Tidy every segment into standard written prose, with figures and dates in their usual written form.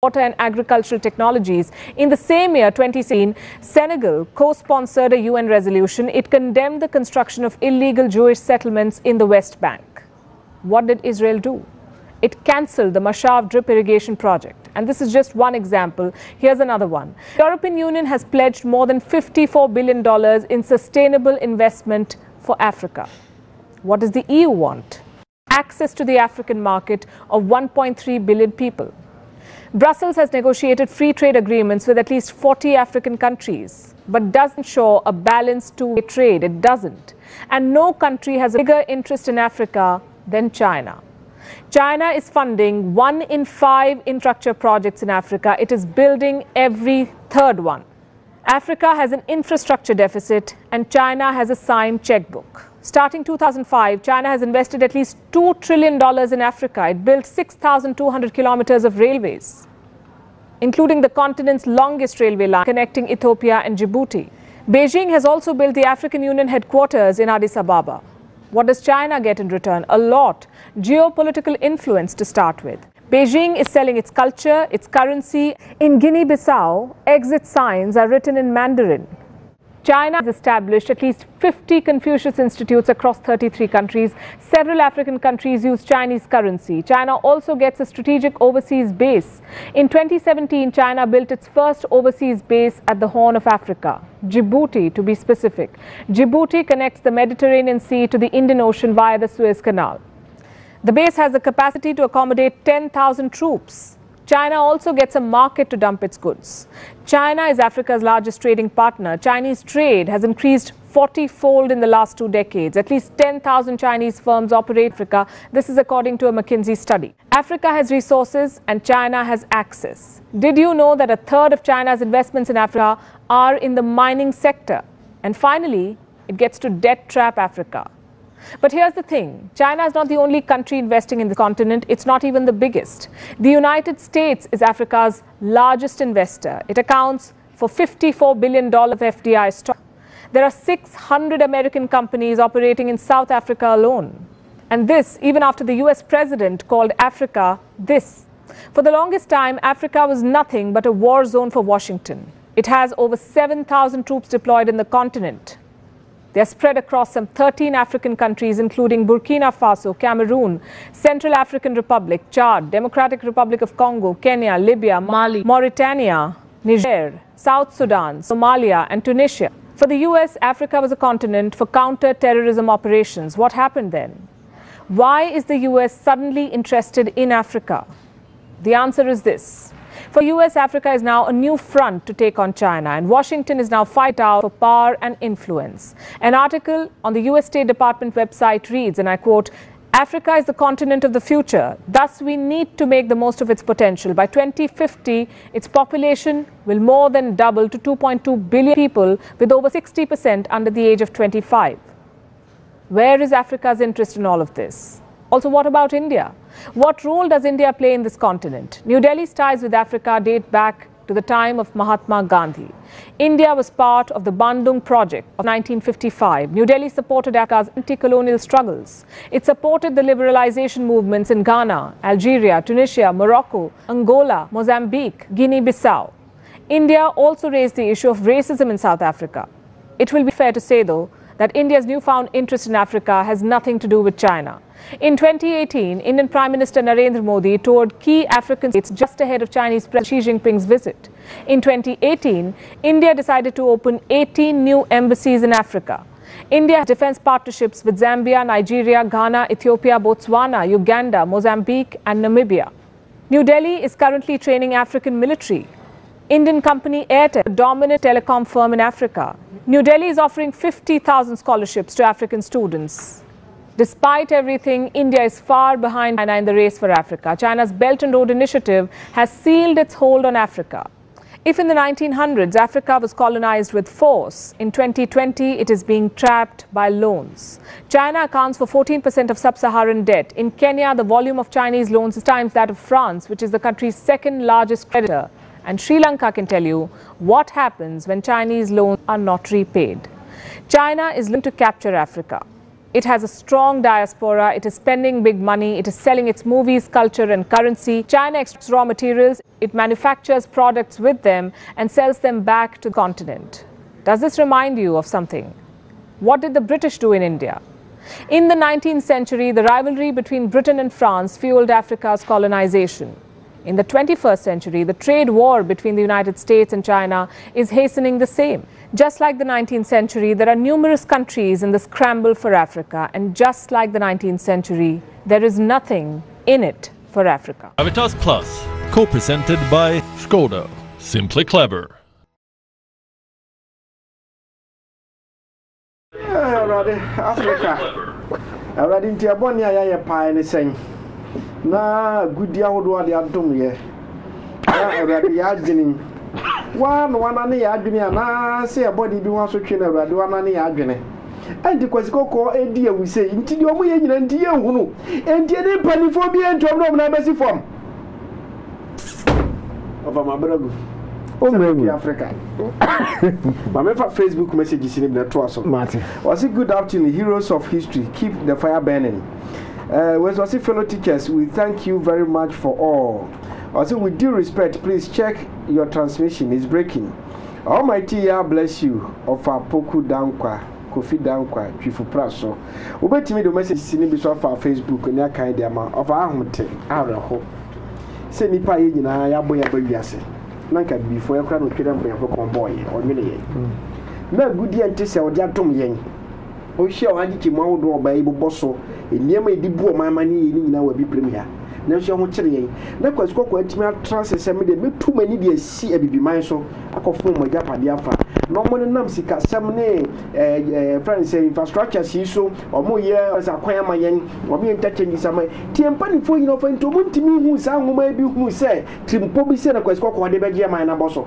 water and agricultural technologies. In the same year, 2016, Senegal co-sponsored a UN resolution. It condemned the construction of illegal Jewish settlements in the West Bank. What did Israel do? It cancelled the Mashav drip irrigation project. And this is just one example. Here's another one. The European Union has pledged more than $54 billion in sustainable investment for Africa. What does the EU want? Access to the African market of 1.3 billion people. Brussels has negotiated free trade agreements with at least 40 African countries, but doesn't show a balanced two-way trade. It doesn't. And no country has a bigger interest in Africa than China. China is funding 1 in 5 infrastructure projects in Africa. It is building every third one. Africa has an infrastructure deficit and China has a signed checkbook. Starting 2005, China has invested at least $2 trillion in Africa. It built 6,200 kilometers of railways, including the continent's longest railway line connecting Ethiopia and Djibouti. Beijing has also built the African Union headquarters in Addis Ababa. What does China get in return? A lot. Geopolitical influence to start with. Beijing is selling its culture, its currency. In Guinea-Bissau, exit signs are written in Mandarin. China has established at least 50 Confucius institutes across 33 countries. Several African countries use Chinese currency. China also gets a strategic overseas base. In 2017, China built its first overseas base at the Horn of Africa, Djibouti to be specific. Djibouti connects the Mediterranean Sea to the Indian Ocean via the Suez Canal. The base has the capacity to accommodate 10,000 troops. China also gets a market to dump its goods. China is Africa's largest trading partner. Chinese trade has increased 40-fold in the last 2 decades. At least 10,000 Chinese firms operate in Africa. This is according to a McKinsey study. Africa has resources and China has access. Did you know that a third of China's investments in Africa are in the mining sector? And finally, it gets to debt trap Africa. But here's the thing, China is not the only country investing in the continent. It's not even the biggest. The United States is Africa's largest investor. It accounts for $54 billion of FDI stock. There are 600 American companies operating in South Africa alone. And this, even after the US president called Africa this. For the longest time, Africa was nothing but a war zone for Washington. It has over 7,000 troops deployed in the continent. They are spread across some 13 African countries, including Burkina Faso, Cameroon, Central African Republic, Chad, Democratic Republic of Congo, Kenya, Libya, Mali, Mauritania, Niger, South Sudan, Somalia, and Tunisia. For the US, Africa was a continent for counter-terrorism operations. What happened then? Why is the US suddenly interested in Africa? The answer is this. For the US, Africa is now a new front to take on China, and Washington is now fighting out for power and influence. An article on the US State Department website reads, and I quote, "Africa is the continent of the future. Thus, we need to make the most of its potential. By 2050, its population will more than double to 2.2 billion people, with over 60% under the age of 25. Where is Africa's interest in all of this? Also, what about India? What role does India play in this continent? New Delhi's ties with Africa date back to the time of Mahatma Gandhi. India was part of the Bandung Project of 1955. New Delhi supported Africa's anti-colonial struggles. It supported the liberalization movements in Ghana, Algeria, Tunisia, Morocco, Angola, Mozambique, Guinea-Bissau. India also raised the issue of racism in South Africa. It will be fair to say, though, that India's newfound interest in Africa has nothing to do with China. In 2018, Indian Prime Minister Narendra Modi toured key African states just ahead of Chinese President Xi Jinping's visit. In 2018, India decided to open 18 new embassies in Africa. India has defense partnerships with Zambia, Nigeria, Ghana, Ethiopia, Botswana, Uganda, Mozambique, and Namibia. New Delhi is currently training African military. Indian company Airtel, a dominant telecom firm in Africa. New Delhi is offering 50,000 scholarships to African students. Despite everything, India is far behind China in the race for Africa. China's Belt and Road Initiative has sealed its hold on Africa. If in the 1900s Africa was colonized with force, in 2020 it is being trapped by loans. China accounts for 14% of sub-Saharan debt. In Kenya, the volume of Chinese loans is times that of France, which is the country's second largest creditor. And Sri Lanka can tell you what happens when Chinese loans are not repaid. China is looking to capture Africa. It has a strong diaspora, it is spending big money, it is selling its movies, culture and currency. China extracts raw materials, it manufactures products with them and sells them back to the continent. Does this remind you of something? What did the British do in India? In the 19th century, the rivalry between Britain and France fueled Africa's colonization. In the 21st century, the trade war between the United States and China is hastening the same. Just like the 19th century, there are numerous countries in the scramble for Africa. And just like the 19th century, there is nothing in it for Africa. Gravitas Plus, co-presented by Skoda. Simply clever. Africa. Already in Tiabonia, I pie and saying, na good dear would want the Atom here. Already yardening. One and the Adrian, I say a body be one so keen about one and the Adrian. And the Quasico, a dear, we say, into your way and dear who, and dear penny for being and trouble of Bessie form. Of my brother. Oh, maybe Africa. My Facebook messages in the Trossel. Martin. Was it good afternoon, heroes of history? Keep the fire burning. Was it fellow teachers? We thank you very much for all. Also, with due respect, please check your transmission. It's breaking. Almighty Yah bless you. Of our Poku Dankwa, Kofi Dankwa, Chifu Praso. We bet me the message in the our Facebook and that kind of our home. Out of hope. Send me pay in a yaboya baby. Nanka before you can kill them for convoy or million. No good year to sell Jatum Yang. O shall I get him out door by able bosso, and near me debut my money in our be premier. Now she won't tell you. That was quite transfer send me too many days see a baby mine so I could form my gap at the alpha. No more than Namsika, some friends say infrastructure see so or more years acquire my young or me touching this summer. Timpani for you know for into me who sang who may be who say Tim Poby said a question what the Begia mine abosso.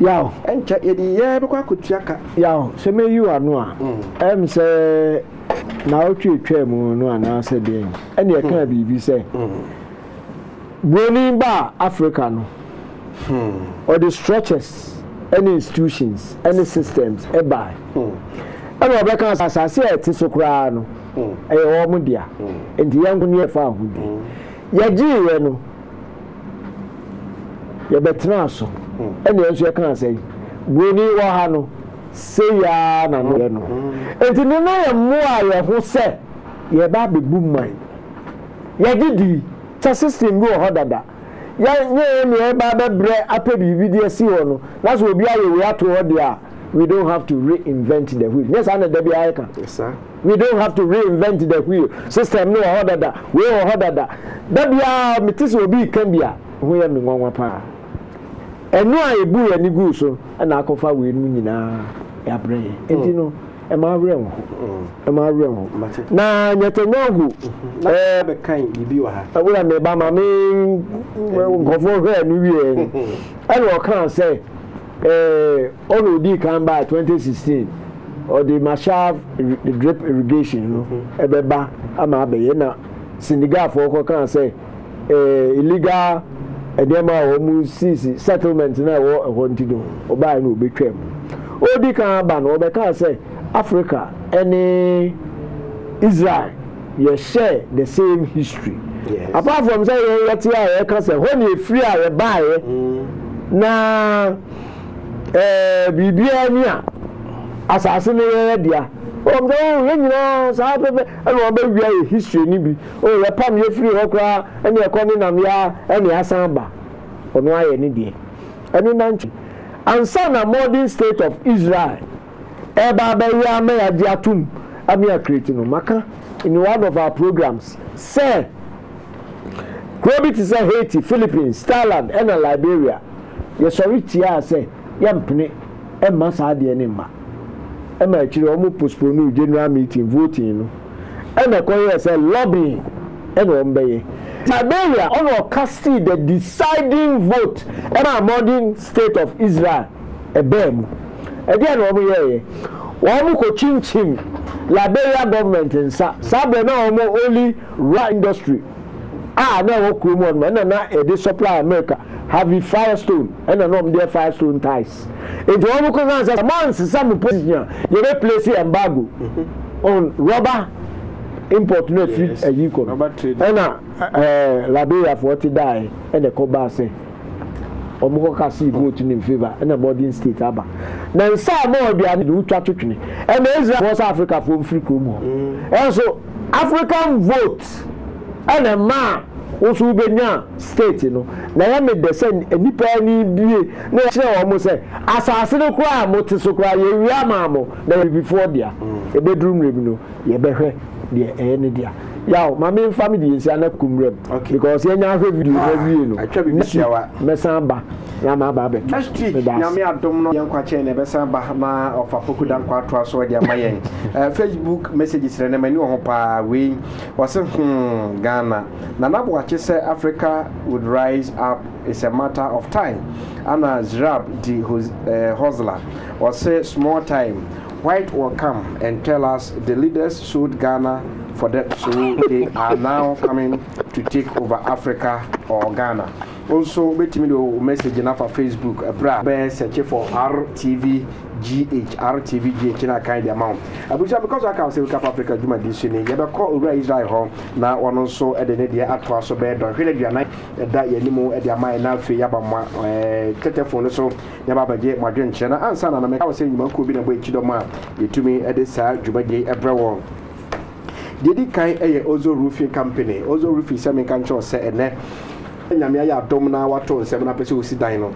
Yow, and check it, yeah, but I could check. Yow, so may you are no. Say now to tremor no, and I said, and you can't be say. Burning bar African or the stretches, any institutions, any systems, a buy. And Rebecca, as I say, it is so crown, a woman, and the young near found. Yaji, you better so. And yes, you can say, Winnie Wahano, say ya, and to know more who said, ye baby boom mine. Ya did the system go harder. Ya, baby bread, I pay video see one. That's what we have to order. We don't have to reinvent the wheel. Yes, I know the icon. Yes, sir. We don't have to reinvent the wheel. System no harder that. We are harder that. That we are, Metis will be Cambia. We are one power. And no, I boo any good so, and I confide with me now. I pray. And you know, am I real? Am I real? Now, yet a no good. Kind you are. I will have my main go for her New Year. I will can't say, only come by 2016 or the Mashab the drip irrigation, you know, a beba, I'm a bayena. Senegal for can't say, illegal. And then my almost settlement now want to do or buy no big trip. Oh, they can't ban or they can't say Africa any Israel, you share the same history. Yes. Apart from saying I can say when you free I buy now Bibia assassinate there. Oh, no, you know, so I don't know history. Oh, the palm you free okra, and you're calling them ya, and you're samba. Or no, I need it. And in Nancy, and son a modern state of Israel. Eba Beya Mea Diatum, Amia creating Maka in one of our programs. Say, Krobit is a Haiti, Philippines, Thailand, and Liberia. Yes, sorry, Tia say, Yampne, and Masadi and Emma. And actually almost postpone general meeting voting. And I call it a lobbying and obey. Liberia on casting the deciding vote in our modern state of Israel. A bam. Again, over here. One who Liberia government and Sabe no only raw industry. ah na wo kuro mo na e dey supply America have Firestone and no dey Firestone ties it won ko na say months some position you dey place embargo on rubber import no fit ayiko na Liberia for ti die and the coba say omuko ka see vote in favor and boarding state aba na nsa mo bia ni utwa twetwene and Israel for South Africa for free krom and so African vote and a man also benya state no na ya me de say nipa ni bie na ya share o mo say asase no kura mo te so kura ye wi ama mo na before dia e bedroom rebi no ye behwe de ne dia yaw mama family yin sia na kumrem because ye nya hwe video na wie no atwa bi siawa mesan ba na ma ba be next week nyame adom no yen kwa che ne besan ba na ofa poku dan kwa to aso dia mayen Facebook messages re na mani ho pa we wase Ghana na nabo wache say Africa would rise up is a matter of time ana Zrab the hustler wase small time white will come and tell us the leaders sued Ghana for that, so they are now coming to take over Africa or Ghana. Also, wait me the message in our Facebook. Bear search for RTVGH in a kind amount. Because I can't say we Africa do my destiny. You have call over Israel home now. One also at the Nadia at was so bad. Don't really be a night that you anymore at their mind now. For Yabama telephone so never get my drink. And I was saying you could be a way to the man. You to me at the side, Jubaday everyone. Didi kai Ozo Roofing Company. Ozo Roofing Semi Control said, Nyamia ya domina wato 7% si dino.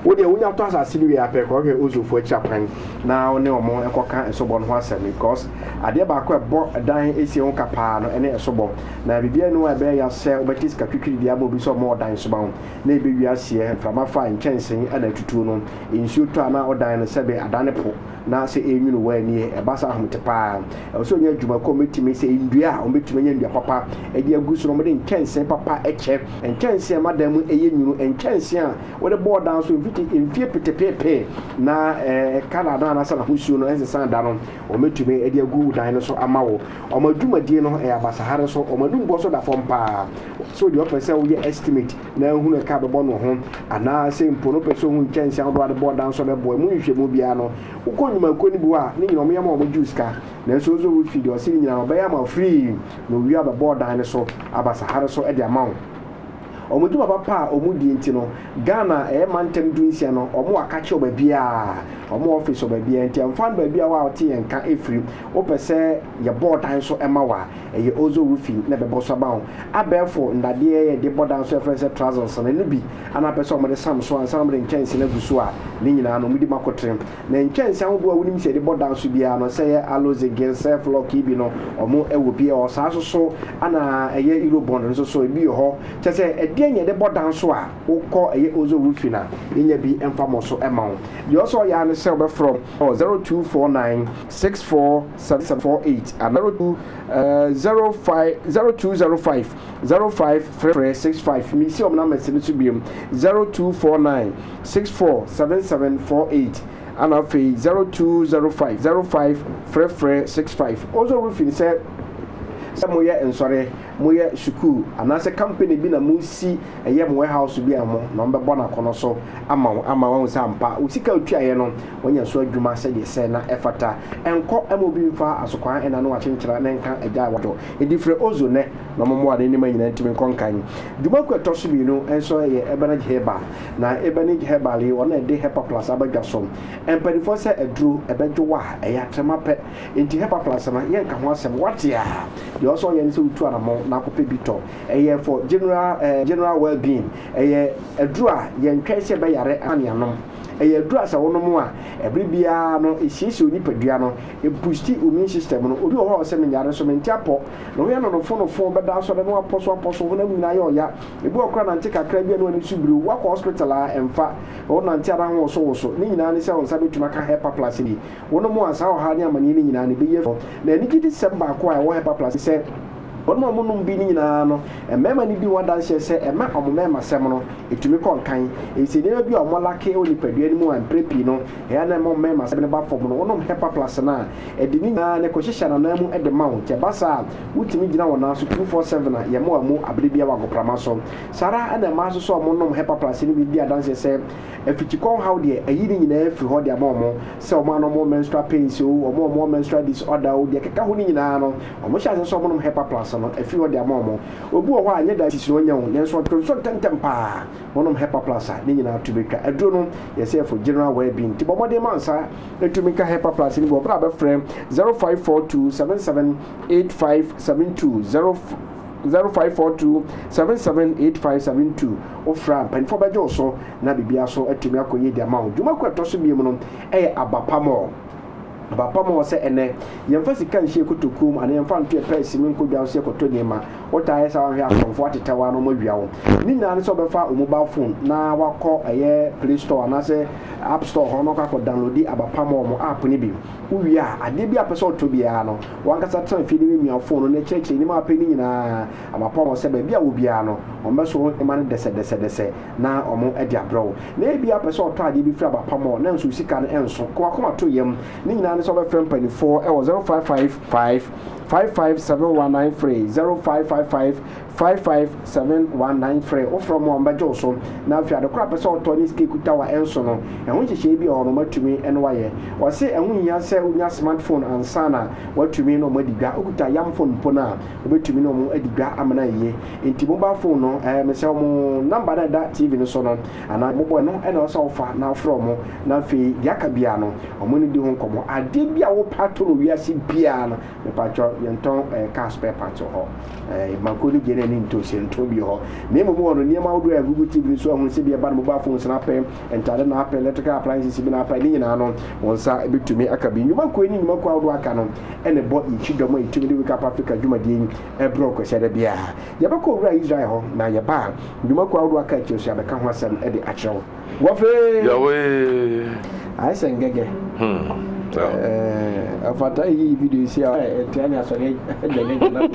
Wodi awunya to asase bi apɛ ko hwɛ Ozo fu achapan na one omo ekoka esobɔ no ho asɛm because ade ba ko ɛbɔ dan esi ho kapa no ene esobɔ na bibia no ɛbɛ ya sɛ obetis ka twitwiri dia mo bi so mo dan soba na ebe wi asie frama fa nkyɛnsen ana tutu no nsuo to ana odan no sɛbe adane po na se enwunu wa ani e ba sa ahomte pa so nya adwuma ko metimi se ndua a ometimi nya ndua papa e de agu so no de nkyɛnsen papa ekyɛ nkyɛnsen madam mu eye nwunu nkyɛnsen a wo de board down so mfie petepepe na Canada na sana husuo no ensesan da no ometimi e de agu dan no so amawo omadwumadie no e abasahare so omadumbo so da fom pa so de opese wo ye estimate na hunu ka bebo no ho ana se mpono pese hu nkyɛnsen do ade board down so be boy mu nhwɛ mu bia no ukonyuma koni buwa ni nyina omyama omo juice ka na so zo fi de osi nyina obaya ma free no wi aba board dan so abasahare so e de amount omuduma papa omudi enti no Ghana mantem dunsia no omo akache obabia omo office obabia enti amfan babia wa oti enka efiri opese ye board dan so emawa ye Ozo Roofing na bebo so bawo abefo ndade ye de board dan so efrese trousers na nubi ana pese omo de sam so ansa omo de nkyɛnse na guso a ni nyina no mudi makotrem na nkyɛnse ahodo a wonim se de board dan so bia no se ye aloze gen self lock bi no omo ewo bia o sa so ana ye euro bond so so bi ho kyese nye de bodan so a wokɔ eye Ozo Roofing na enya bi emfamo so emawo de also ya ne se from 0249647748 and 02050535 mi si omna message to bi 0249647748 and afi 0205053565 Ozo Roofing say moye ensore moye shuku anase company bi na musi eye mo warehouse bi amo no mbebo na kono so ama won sampa usika otwaye no wonya so adwuma se de se na efata enko amobi mfa asokwan ena no wakenkyera na nka agya wato edifre Ozo ne no momo ade ni manyina ntimi konkan dwuma ko etoso bi no enso ye ebanage heba na ebanage heba le wona de hepa plus abadwasom empadifo se aduru ebedwowa eya tremape enti hepa plus na ye nka ho asem watia de also ye nse utu anamo na kope bito eye for general well-being eye aduru a ye ntwa se be yare anianom eye aduru asa wonom a ebribia no esiesi onipadua no e boost immune system no obi ho se menyare so mentiapo no we no fo be da so de no aposo ho na nyina ye oya ebi okra na nte kakra bia no ani subiri wa hospital a emfa wo na nte ara ho so ni nyina ne se won sabe tuma ka hepa plus ni wonom asa ho ha ne amani ni nyina ne be ye na ni gidi December ko a wo hepa plus se One more moon being no, and mamma need one dance, say, a man on mamma seminal, it to me con kind. It's a never be a more lucky only per anymore and prepino, and I'm on mamma seven about for one of Pepper Plasana, a dinner negotiation and name at the mount, Jabasa, which me now on us 247, Yamo, Abribia Wago Pramason, Sarah and the master saw Monum Pepper Plasini with the dance, say, if you call how dear a eating in every hot their momo, so man or more menstrual pain, so or more menstrual disorder, the Kakahuni in Ano, or much as someone Pepper Plasana, a few of their momo, or go away, that is no young, there's what consultant temper, one of Pepper Plaza, needing out to make a drone, yes, for general well being. Tiboma de Mansa, to make a Pepper Plus in your brother frame 0542 778572 0542 778572 ofra pen for bajo so na bibia so atumi akoye di amount duma ko to so bi mu no abapamo abapamo se ene yemfa sika nhye kotokum ana yemfa nto e price mi nkodwa so ekoto nyema wota yesa wa hwe asomfo atetawa no mawia wo ni na ne so befa o mobile phone na wakọ Play Store na se App Store ho no ka ko download abapamo mo app ni bi uwia ade bi apese otobia no wankasa tran fi ni mi phone no cheche ni ma pe ni nyina abapamo se ba bia wo bia no o meso e ma ne dese na o mo ade abro na e bi apese oto ade bi fi abapamo na nso sika no enso ko akoma to yem ni nyina ne so be frem pani 4 e wo 0555 557193 0555 557193 o from Wamba Johnson na fi adekora pese oto ni ski kuta wa enso no e ho hyehyɛ bi ono matumi eno waye o se ehun nya se unya smartphone ansana watumi no madigwa okuta yam phone pona obetumi no mo adigwa amana ye enti mobile phone no me se mo number na da TV no so no ana bobo no ena o so ofa na from na fi yaka bia no omo ni di ho nkomo ade bia wo pato no wiase bia no me pacho yenton car spare part ho mankoni gene ni nto se nto bi ho me mo no niema wodo ya Google TV so ahun se bia ba mobile phone na pem entale na pem electrical appliances bi na pem ni nyina no wonsa ebetumi aka bi nyuma ko ni nyuma ko wodo aka no ene bo ichi domo itumi di Wake Up Africa dwumadi ebro ko se da bia ya ba ko wura Israel ho na ya ba nyuma ko wodo aka chi so ya beka ho asem e de akyerɛw wofe yawe ai sengege after hii video isi etiani asore jenge na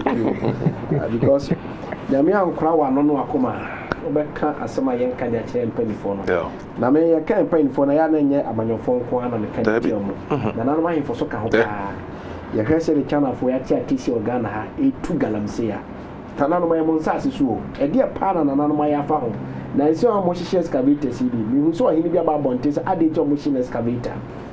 because nyame ankora wa no akoma obeka asema yenka nya che mpanifo no na me ye kan mpanifo na ya na nye amanyofo nko ana me kan tie mo na nanu mahimfo so ka ho pa ye hwese le chana fo ya tia tisi organa ha etu galamse ya tananu ma yemo nsase so e de pa na nanu ma ya fa ho na isi o mo hihye excavator cd mi hu so ohini bia ba bonte se ade to mo hihye excavator.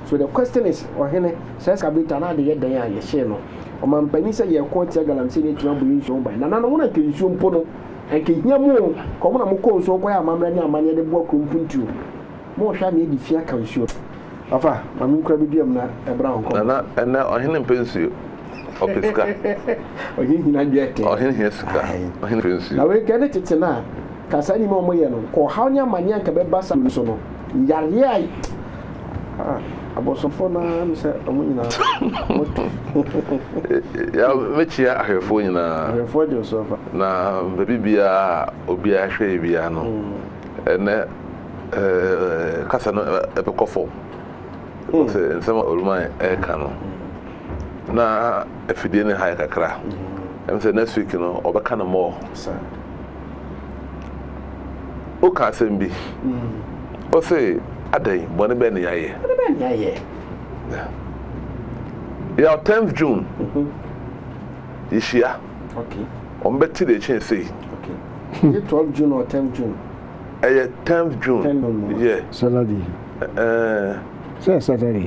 So the question is, ohene says kabita na de yedan ya yehye no o man pani se ye ko tia galamse ni tuma buyi nso ban na nanu na ke nso mpo no enke hia mu ko mo na mo ko nso ko ya amamra ni amanye de bo kompuntu mo hwa na edi fia ka nso afa mami nkura bi biam na ebra honko na ohene mpensuo opeska ohene na biete ohene suka ohene mpensuo na we gane tete na kasa ni mo ye no ko ha nya manya nka be basa nso no yare ai abosofo na nse omunyina ya mechia ahwefo nyina ahwefo de sofa na bibia obi ahwe bia no ene kasa no ebekofo se nsema oluma ka no na afidie ne haya kakra emse next week no obeka no more o ka sembi o se adai bone be ne yaye ya 10th June ishia okay on beti de chen say okay 12th June or 10th June 10th June yeah Saturday Saturday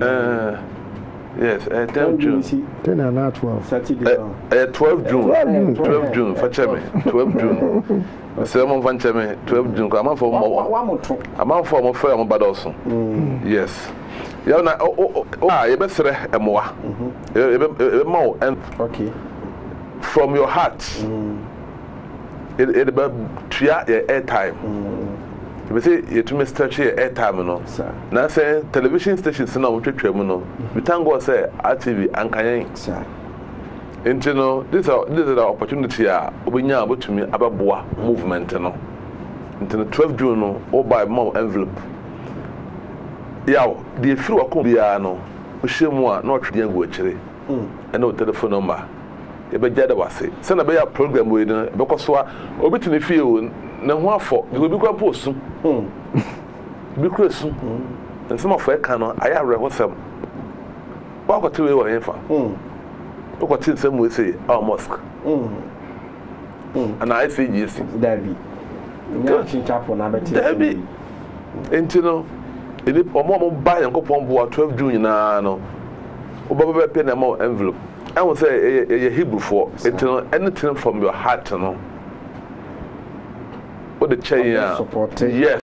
yes 10th June 10 and 12 Saturday 12th June 12th June facheme 12th June Semo vancheme 12 June ama for mo fa mo badoso yes ya na ye besere emoa ye ma okay from your heart it be tria your airtime you say you to Mr. airtime no na say television stations na wo twetwa mu no we thank God say RTV ankanyen you know, this is the opportunity obenya abotumi ababoa movement no into the 12th June no or buy more envelope yaw the free wako bia no ohye mu a na otwe go akire and no telephone number e be jada wase se na be ya program we no be ko so a obi tini fie o na ho afọ e obi kwa posu bi kresu nsema fo e kan no aya re ho sem wa ko tewe wo yenfa ko tin sem we say our mosque and I say yes Dabi nya chinchapo na beti Dabi entino ele omo ba yankopon bo 12 June na no oba pe na mo envelope I will say a Hebrew for anything from your heart no what the chain support yes